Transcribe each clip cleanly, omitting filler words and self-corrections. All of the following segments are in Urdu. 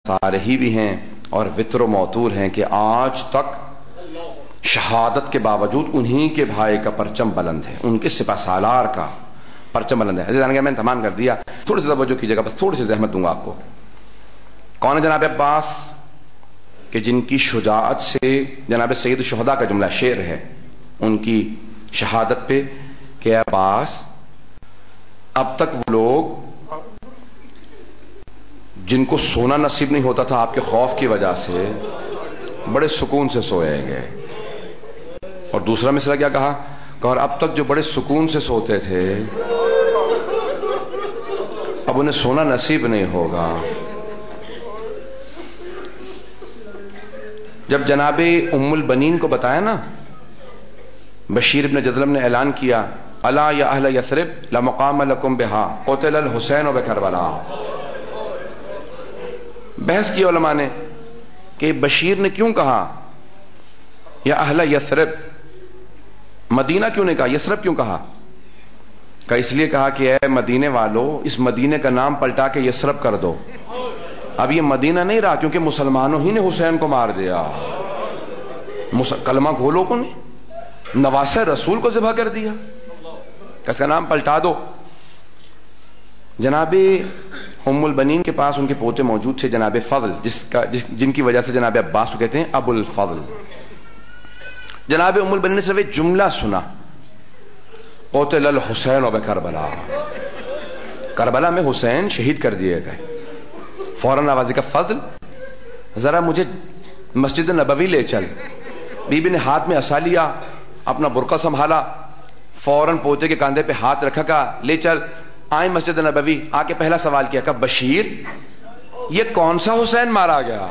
صالحی بھی ہیں اور وتر و موتور ہیں کہ آج تک شہادت کے باوجود انہی کے بھائی کا پرچم بلند ہے، ان کے سپہ سالار کا پرچم بلند ہے۔ میں نے تمام کر دیا، تھوڑی سی توجہ کیجیے گا، بس تھوڑی سی زحمت دوں گا آپ کو۔ کون ہے جناب عباس؟ کہ جن کی شجاعت سے جناب سید الشہداء کا جملہ شعر ہے ان کی شہادت پہ کہ عباس اب تک وہ لوگ جن کو سونا نصیب نہیں ہوتا تھا آپ کے خوف کی وجہ سے بڑے سکون سے سوئے گئے۔ اور دوسرا مسئلہ کیا کہا؟ کہ اور اب تک جو بڑے سکون سے سوتے تھے اب انہیں سونا نصیب نہیں ہوگا۔ جب جناب ام البنین کو بتایا نا، بشیر بن جذلم نے اعلان کیا الا یا اہل یثرب لمقام لکم بہا قتل الحسین بکربلا۔ بحث کی علماء نے کہ بشیر نے کیوں کہا یا اہل یثرب، مدینہ کیوں نہیں کہا، یثرب کیوں کہا؟ کہ اس لیے کہا کہ اے مدینے والو، اس مدینے کا نام پلٹا کے یثرب کر دو، اب یہ مدینہ نہیں رہا، کیونکہ مسلمانوں ہی نے حسین کو مار دیا، کلمہ گھولوں کو نہیں، نواسہ رسول کو ذبح کر دیا، اس کا نام پلٹا دو۔ جناب ام البنین کے پاس ان کے پوتے موجود تھے جناب فضل، جن کی وجہ سے جناب عباس کو کہتے ہیں ابو الفضل۔ جناب ام البنین نے صرف ایک جملہ سنا، قتل الحسین بکربلا، کربلا میں حسین شہید کر دیے گئے۔ فوراً آوازی کا فضل ذرا مجھے مسجد نبوی لے چل۔ بی بی نے ہاتھ میں عصا لیا، اپنا برقع سنبھالا، فوراً پوتے کے کاندھے پہ ہاتھ رکھا، کہا لے چل۔ آئیں مسجد نبوی، آ کے پہلا سوال کیا کہ بشیر یہ کون سا حسین مارا گیا؟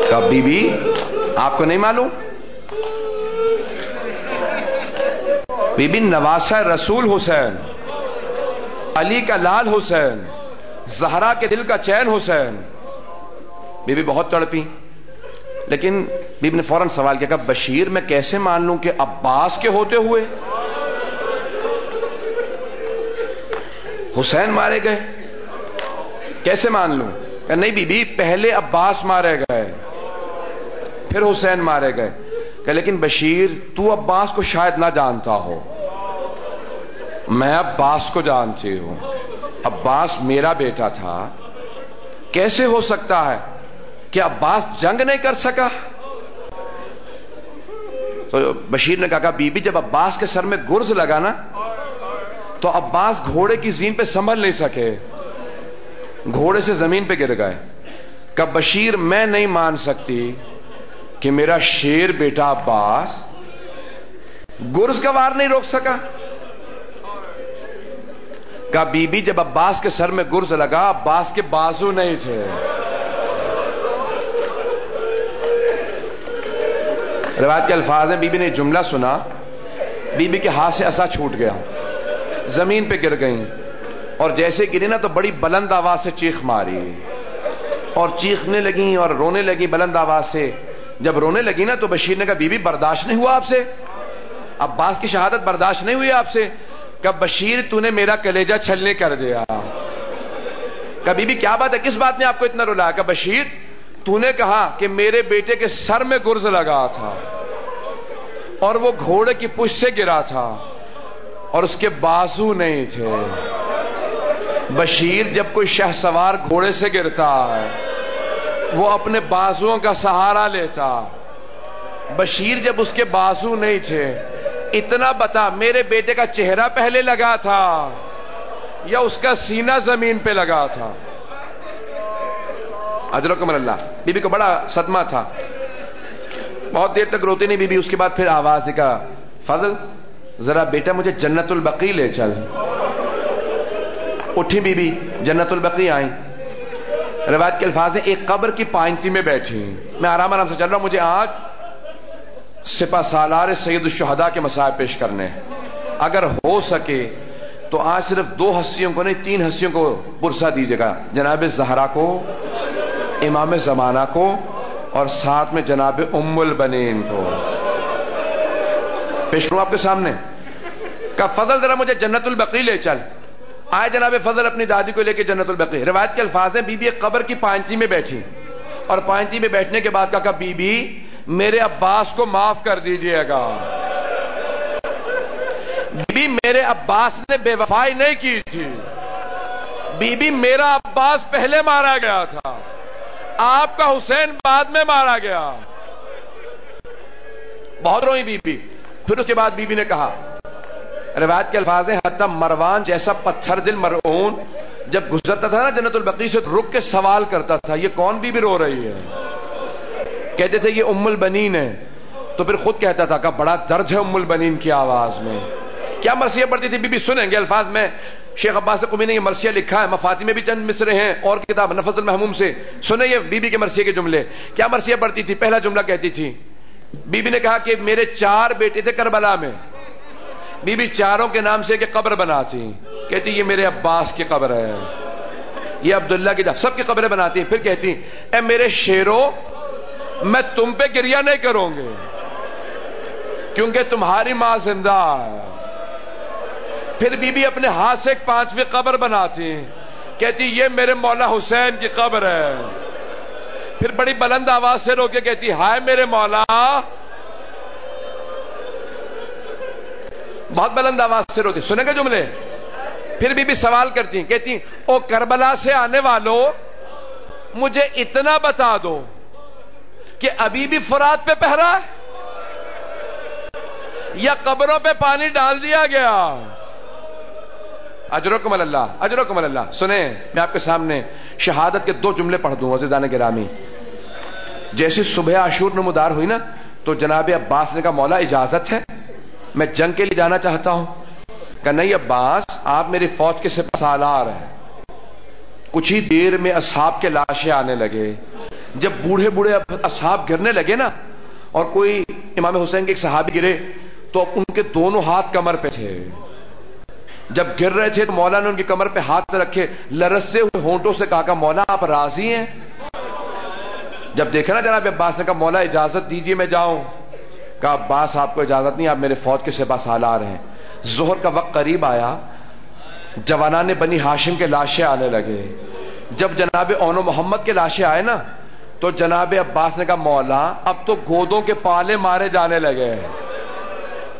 کہ بی بی آپ کو نہیں معلوم؟ بی بی نواسہ رسول حسین، علی کا لال حسین، زہرا کے دل کا چین حسین۔ بی بی بہت تڑپی، لیکن بی بی نے فوراً سوال کیا کہ بشیر میں کیسے مان لوں کہ عباس کے ہوتے ہوئے حسین مارے گئے، کیسے مان لوں؟ کہ نہیں بی بی، پہلے عباس مارے گئے پھر حسین مارے گئے۔ کہ لیکن بشیر تو عباس کو شاید نہ جانتا ہو، میں عباس کو جانتی ہوں، عباس میرا بیٹا تھا، کیسے ہو سکتا ہے کہ عباس جنگ نہیں کر سکا؟ تو بشیر نے کہا بی بی جب عباس کے سر میں گرز لگا نا تو عباس گھوڑے کی زین پہ سنبھل نہیں سکے، گھوڑے سے زمین پہ گر گئے۔ کہ بشیر میں نہیں مان سکتی کہ میرا شیر بیٹا عباس گرز کا وار نہیں روک سکا۔ کہ بی بی جب عباس کے سر میں گرز لگا عباس کے بازو نہیں تھے۔ روایت کے الفاظ ہیں، بی بی نے جملہ سنا، بی بی کے ہاتھ سے عصا چھوٹ گیا، زمین پہ گر گئیں، اور جیسے گری نا تو بڑی بلند آواز سے چیخ ماری، اور چیخنے لگیں اور رونے لگیں بلند آواز سے۔ جب رونے لگی نا تو بشیر نے کہا بی بی برداشت نہیں ہوا آپ سے؟ عباس کی شہادت برداشت نہیں ہوئی آپ سے؟ کہ بشیر تو نے میرا کلیجہ چھلنے کر دیا۔ کہ بی بی کیا بات ہے، کس بات نے آپ کو اتنا رلایا؟ کہ بشیر تو نے کہا کہ میرے بیٹے کے سر میں گرز لگا تھا اور وہ گھوڑے کی پشت سے گرا تھا اور اس کے بازو نہیں تھے۔ بشیر جب کوئی شہ سوار گھوڑے سے گرتا ہے وہ اپنے بازوؤں کا سہارا لیتا، بشیر جب اس کے بازو نہیں تھے، اتنا بتا میرے بیٹے کا چہرہ پہلے لگا تھا یا اس کا سینہ زمین پہ لگا تھا؟ اجرکم اللہ۔ بی بی کو بڑا صدمہ تھا، بہت دیر تک روتی نہیں بی بی، اس کے بعد پھر آواز دکھا فضل ذرا بیٹا مجھے جنت البقیع لے چل۔ اٹھی بی بی، جنت البقیع آئیں۔ روایت کے الفاظ ہیں ایک قبر کی پائنتی میں بیٹھی، میں آرام آرام سے چل رہا ہوں، مجھے آج سپہ سالار سید الشہداء کے مسائب پیش کرنے ہیں، اگر ہو سکے تو آج صرف 2 ہستیوں کو نہیں 3 ہستیوں کو پرسہ دیجیے گا، جناب زہرا کو، امام زمانہ کو، اور ساتھ میں جناب ام البنین کو پیش کروں آپ کے سامنے۔ کہا فضل ذرا مجھے جنت البقیع لے چل. آئے جناب فضل اپنی دادی کو لے کے جنت البقیع. روایت کے الفاظ ہیں بی بی ایک قبر کی پائنتی میں بیٹھی اور پائنتی میں بیٹھنے کے بعد کہا بی بی میرے عباس کو معاف کر دیجئے گا. بی بی میرے عباس نے بے وفائی نہیں کی تھی. بی بی میرا عباس پہلے مارا گیا تھا, آپ کا حسین بعد میں مارا گیا. بہت روئی بی بی. پھر اس کے بعد بی بی نے کہا, روایت کے الفاظ ہیں حتی مروان جیسا پتھر دل مرعون جب گزرتا تھا نا جنت البقیع سے رک کے سوال کرتا تھا یہ کون بی بی رو رہی ہے. کہتے تھے یہ ام البنین ہے, تو پھر خود کہتا تھا کہ بڑا درد ہے ام البنین کی آواز میں. کیا مرثیہ پڑھتی تھی بی بی؟ سنیں گے الفاظ میں. شیخ عباس قمی نے یہ مرثیہ لکھا ہے, مفاتی میں بھی چند مصرے ہیں اور کتاب نفس المحموم سے. سنیں یہ بی بی کے مرثیے کے جملے. کیا مرثیہ پڑھتی تھی؟ پہلا جملہ کہتی تھی, بی بی نے کہا کہ میرے 4 بیٹے تھے کربلا میں, بی بی چاروں کے نام سے کہ قبر بناتی. کہتی یہ میرے عباس کی قبر ہے, یہ عبداللہ کی, سب کی قبریں بناتی. پھر کہتی اے میرے شیرو میں تم پہ گریہ نہیں کروں گے کیونکہ تمہاری ماں زندہ ہے. پھر بی بی اپنے ہاتھ سے ایک 5ویں قبر بناتی, کہتی یہ میرے مولا حسین کی قبر ہے. پھر بڑی بلند آواز سے رو کے کہتی ہائے میرے مولا, بہت بلند آواز سے روتی. سنیں گے جملے. پھر بی بی سوال کرتی, کہتی او کربلا سے آنے والوں مجھے اتنا بتا دو کہ ابھی بھی فرات پہ پہرا ہے یا قبروں پہ پانی ڈال دیا گیا. اجرکم اللہ, اجرکم اللہ. سنیں میں آپ کے سامنے شہادت کے 2 جملے پڑھ دوں عزیزان گرامی. جیسے صبح عاشور نمودار ہوئی نا تو جناب عباس نے کہا مولا اجازت ہے, میں جنگ کے لیے جانا چاہتا ہوں. کہ نہیں عباس آپ میری فوج کے سپہ سالار ہیں. کچھ ہی دیر میں اصحاب کے لاشیں آنے لگے. جب بوڑھے بوڑھے اصحاب گرنے لگے نا, اور کوئی امام حسین کے ایک صحابی گرے تو ان کے دونوں ہاتھ کمر پہ تھے. جب گر رہے تھے تو مولا نے ان کی کمر پہ ہاتھ رکھے, لرزتے ہوئے ہونٹوں سے کہا کہ مولا آپ راضی ہیں؟ جب دیکھا نا جناب عباس نے کہا مولا اجازت دیجیے میں جاؤں. کہا عباس آپ کو اجازت نہیں, آپ میرے فوج کے سپہ سالار ہیں. ظہر کا وقت قریب آیا, جوانان بنی ہاشم کے لاشیں آنے لگے. جب جناب اون و محمد کے لاشیں آئے نا تو جناب عباس نے کہا مولا اب تو گودوں کے پالے مارے جانے لگے,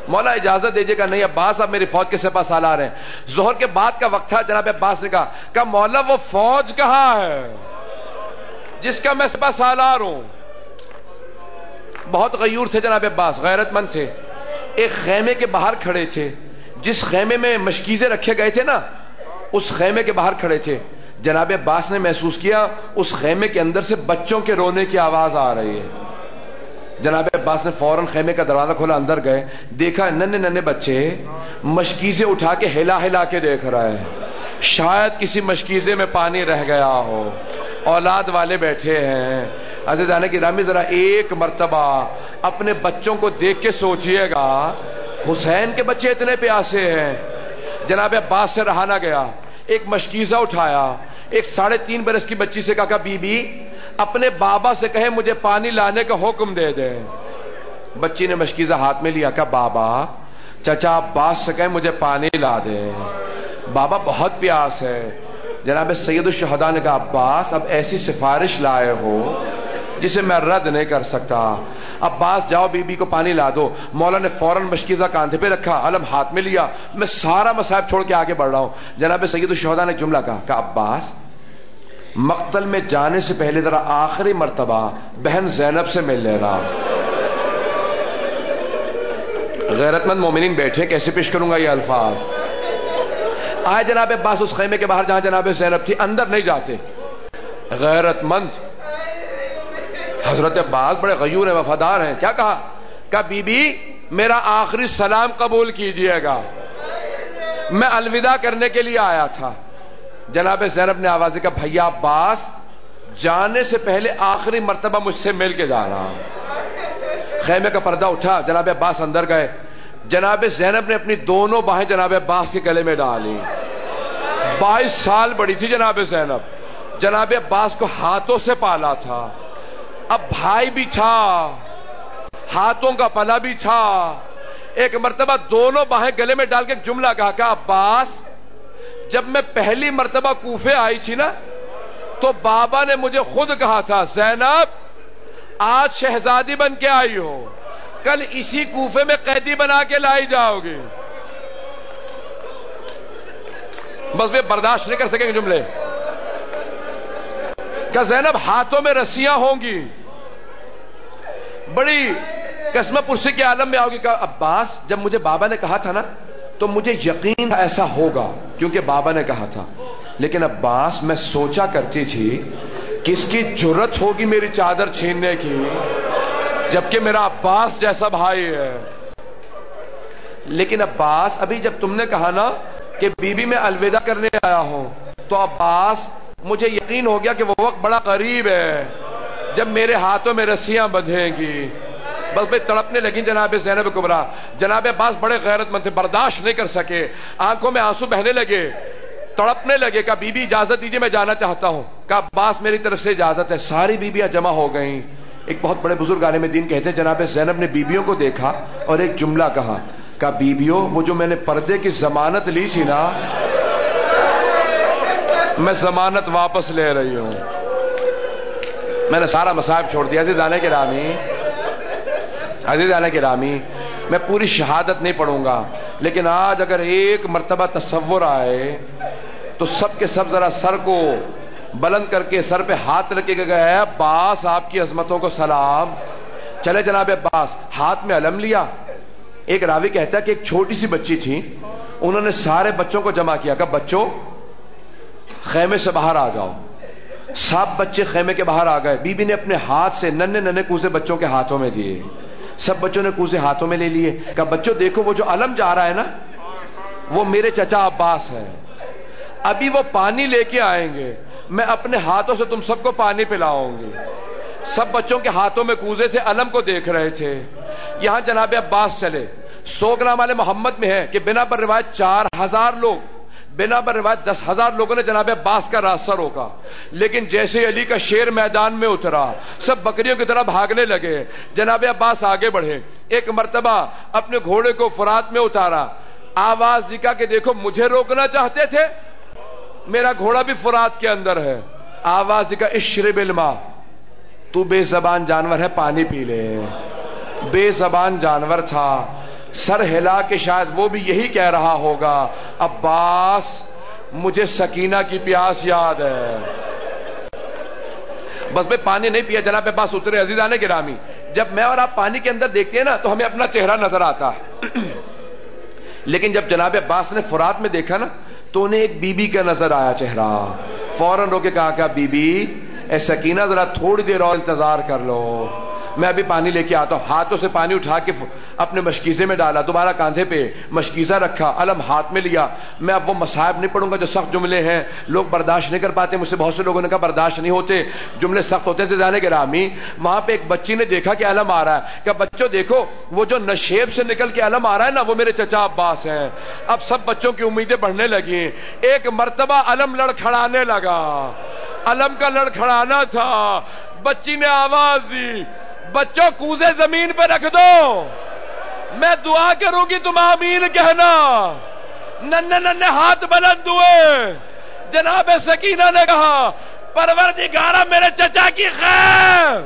مولا اجازت دیجیے. گا نہیں عباس اب میری فوج کے سپہ سالار ہیں. ظہر کے بعد کا وقت تھا. جناب عباس نے کہا مولا وہ فوج کہاں ہے جس کا میں سپہ سالار ہوں؟ بہت غیور تھے جناب عباس, غیرت مند تھے. ایک خیمے کے باہر کھڑے تھے, جس خیمے میں مشکیزیں رکھے گئے تھے نا اس خیمے کے باہر کھڑے تھے. جناب عباس نے محسوس کیا اس خیمے کے اندر سے بچوں کے رونے کی آواز آ رہی ہے. جناب عباس نے فوراً خیمے کا دروازہ کھولا, اندر گئے, دیکھا ننھے ننھے بچے مشکیزیں اٹھا کے ہلا ہلا کے دیکھ رہے ہیں. شاید کسی مشکیزے میں پانی رہ گیا ہو, اولاد والے بیٹھے ہیں. عزیزان گرامی ذرا ایک مرتبہ اپنے بچوں کو دیکھ کے سوچئے گا, حسین کے بچے اتنے پیاسے ہیں. جناب عباس سے رہا نہ گیا, ایک مشکیزہ اٹھایا, ایک 3.5 برس کی بچی سے کہا بی بی اپنے بابا سے کہیں مجھے پانی لانے کا حکم دے دیں. بچی نے مشکیزہ ہاتھ میں لیا, کہا بابا چچا عباس سے کہیں مجھے پانی لا دیں, بابا بہت پیاس ہے. جناب سید الشہداء نے کہا عباس اب ایسی سفارش لائے ہو جسے میں رد نہیں کر سکتا, عباس جاؤ بی بی کو پانی لا دو. مولا نے فوراً مشکیزہ کاندھے پہ رکھا, علم ہاتھ میں لیا, میں سارا مصائب چھوڑ کے آگے بڑھ رہا ہوں. جناب سید الشہداء نے جملہ کہا کہ عباس مقتل میں جانے سے پہلے ذرا آخری مرتبہ بہن زینب سے مل لے رہا. غیرت مند مومنین بیٹھے, کیسے پیش کروں گا یہ الفاظ. آئے جناب عباس اس خیمے کے باہر جہاں جناب زینب تھی, اندر نہیں جاتے. غیرت مند حضرت عباس بڑے غیور ہیں, وفادار ہیں. کیا کہا؟ کہا بی بی میرا آخری سلام قبول کیجئے گا, میں الوداع کرنے کے لیے آیا تھا. جناب زینب نے آواز دی, کہا بھیا عباس جانے سے پہلے آخری مرتبہ مجھ سے مل کے جانا. خیمے کا پردہ اٹھا, جناب عباس اندر گئے. جناب زینب نے اپنی دونوں باہیں جناب عباس کے گلے میں ڈالی. 22 سال بڑی تھی جناب زینب, جناب عباس کو ہاتھوں سے پالا تھا. اب بھائی بھی تھا, ہاتھوں کا پلا بھی تھا, ایک مرتبہ دونوں باہیں گلے میں ڈال کے ایک جملہ کہا عباس جب میں پہلی مرتبہ کوفے آئی تھی نا تو بابا نے مجھے خود کہا تھا زینب آج شہزادی بن کے آئی ہو کل اسی کوفے میں قیدی بنا کے لائی جاؤ گی. بس میں برداشت نہیں کر سکیں گے جملے. کہ زینب ہاتھوں میں رسیاں ہوں گی بڑی قسمہ پرسی کے عالم میں آؤ گی. کہا عباس جب مجھے بابا نے کہا تھا نا تو مجھے یقین ایسا ہوگا کیونکہ بابا نے کہا تھا, لیکن عباس میں سوچا کرتی تھی کس کی جرت ہوگی میری چادر چھیننے کی جبکہ میرا عباس جیسا بھائی ہے. لیکن عباس ابھی جب تم نے کہا نا کہ بی بی میں الوداع کرنے آیا ہوں تو عباس مجھے یقین ہو گیا کہ وہ وقت بڑا قریب ہے جب میرے ہاتھوں میں رسیاں بندھیں گی. بس میں تڑپنے لگی جناب زینب کبریٰ. جناب عباس بڑے غیرت مند تھے, برداشت نہیں کر سکے, آنکھوں میں آنسو بہنے لگے, تڑپنے لگے. کہا بی بی اجازت دیجئے میں جانا چاہتا ہوں. کہا عباس میری طرف سے اجازت ہے. ساری بیویاں جمع ہو گئیں. ایک بہت بڑے بزرگ عالم دین کہتے ہیں جناب زینب نے بیویوں کو دیکھا اور ایک جملہ کہا بیویوں وہ جو میں نے پردے کی ضمانت لی تھی نا میں ضمانت واپس لے رہی ہوں. میں نے سارا مصائب چھوڑ دیا. عزیزان گرامی میں پوری شہادت نہیں پڑھوں گا, لیکن آج اگر ایک مرتبہ تصور آئے تو سب کے سب ذرا سر کو بلند کر کے سر پہ ہاتھ رکھے گا اے عباس آپ کی عظمتوں کو سلام. چلے جناب عباس ہاتھ میں علم لیا. ایک راوی کہتا ہے کہ ایک چھوٹی سی بچی تھی, انہوں نے سارے بچوں کو جمع کیا. کہ بچوں خیمے سے باہر آ جاؤ. سب بچے خیمے کے باہر آ گئے. بی بی نے اپنے ہاتھ سے ننھے کوزے بچوں کے ہاتھوں میں دیے. سب بچوں نے کوزے ہاتھوں میں لے لیے. کہا بچوں دیکھو وہ جو علم جا رہا ہے نا وہ میرے چچا عباس ہے. ابھی وہ پانی لے کے آئیں گے, میں اپنے ہاتھوں سے تم سب کو پانی پلاؤں گی. سب بچوں کے ہاتھوں میں کوزے سے علم کو دیکھ رہے تھے. یہاں جناب عباس چلے. 100 گرام والے محمد میں ہے کہ بنا پر روایت 4000 لوگ, بنا پر روایت 10,000 لوگوں نے جناب عباس کا راستہ روکا. لیکن جیسے علی کا شیر میدان میں اترا سب بکریوں کی طرح بھاگنے لگے. جناب عباس آگے بڑھے. ایک مرتبہ اپنے گھوڑے کو فرات میں اتارا. آواز دکھا کہ دیکھو مجھے روکنا چاہتے تھے, میرا گھوڑا بھی فرات کے اندر ہے. آواز دکھا اشرب الماء, تو بے زبان جانور ہے پانی پی لے. بے زبان جانور تھا. سر ہلا کے شاید وہ بھی یہی کہہ رہا ہوگا عباس مجھے سکینہ کی پیاس یاد ہے. بس میں پانی نہیں پیا. جناب عباس اترے. عزیزان گرامی جب میں اور آپ پانی کے اندر دیکھتے ہیں نا تو ہمیں اپنا چہرہ نظر آتا ہے. لیکن جب جناب عباس نے فرات میں دیکھا نا تو انہیں ایک بی بی کا نظر آیا چہرہ. فوراً رو کے کہا کہ بی بی اے سکینہ ذرا تھوڑی دیر اور انتظار کر لو, میں ابھی پانی لے کے آتا ہوں. ہاتھوں سے پانی اٹھا کے اپنے مشکیزے میں ڈالا, دوبارہ کاندھے پہ مشکیزہ رکھا, علم ہاتھ میں لیا. میں اب وہ مصائب نہیں پڑھوں گا جو سخت جملے ہیں, لوگ برداشت نہیں کر پاتے. مجھ سے بہت سے لوگوں نے کہا برداشت نہیں ہوتے, جملے سخت ہوتے سے جانے گرامی. وہاں پہ ایک بچی نے دیکھا کہ علم آ رہا ہے. کہ بچوں دیکھو وہ جو نشیب سے نکل کے علم آ رہا ہے نا وہ میرے چچا عباس ہیں. اب سب بچوں کی امیدیں بڑھنے لگی. ایک مرتبہ علم لڑکھڑانے لگا. علم کا لڑکھڑانا تھا. بچی نے آواز دی بچوں کوزے زمین پہ رکھ دو, میں دعا کروں گی تم آمین کہنا. ننھے ہاتھ بلند ہوئے. جناب سکینہ نے کہا پروردگارہ میرے چچا کی خیر.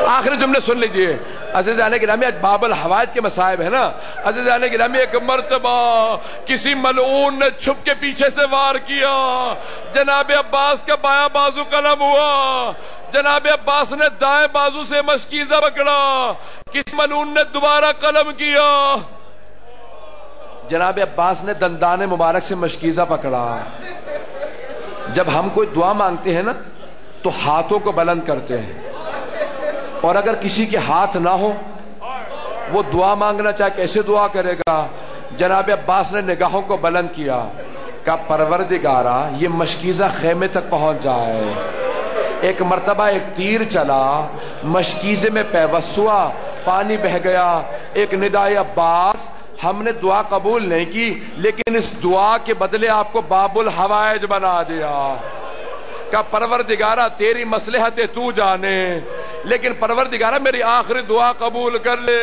آخری جملے سن لیجئے عزیزان گرامی. آج باب الحوائج کے مصائب ہے نا عزیزان گرامی. ایک مرتبہ کسی ملعون نے چھپ کے پیچھے سے وار کیا. جناب عباس کا بایاں بازو قلم ہوا. جناب عباس نے دائیں بازو سے مشکیزہ پکڑا. کسی ملعون نے دوبارہ قلم کیا. جناب عباس نے دندان مبارک سے مشکیزہ پکڑا. جب ہم کوئی دعا مانگتے ہیں نا تو ہاتھوں کو بلند کرتے ہیں, اور اگر کسی کے ہاتھ نہ ہو وہ دعا مانگنا چاہے کیسے دعا کرے گا. جناب عباس نے نگاہوں کو بلند کیا. کہا پروردگارہ یہ مشکیزہ خیمے تک پہنچ جائے. ایک مرتبہ ایک تیر چلا, مشکیزے میں پیوست ہوا, پانی بہ گیا. ایک ندائے عباس ہم نے دعا قبول نہیں کی لیکن اس دعا کے بدلے آپ کو باب الحوائج بنا دیا. کہ پروردگارہ تیری مصلحت تو جانے، لیکن پروردگارہ میری آخری دعا قبول کر لے۔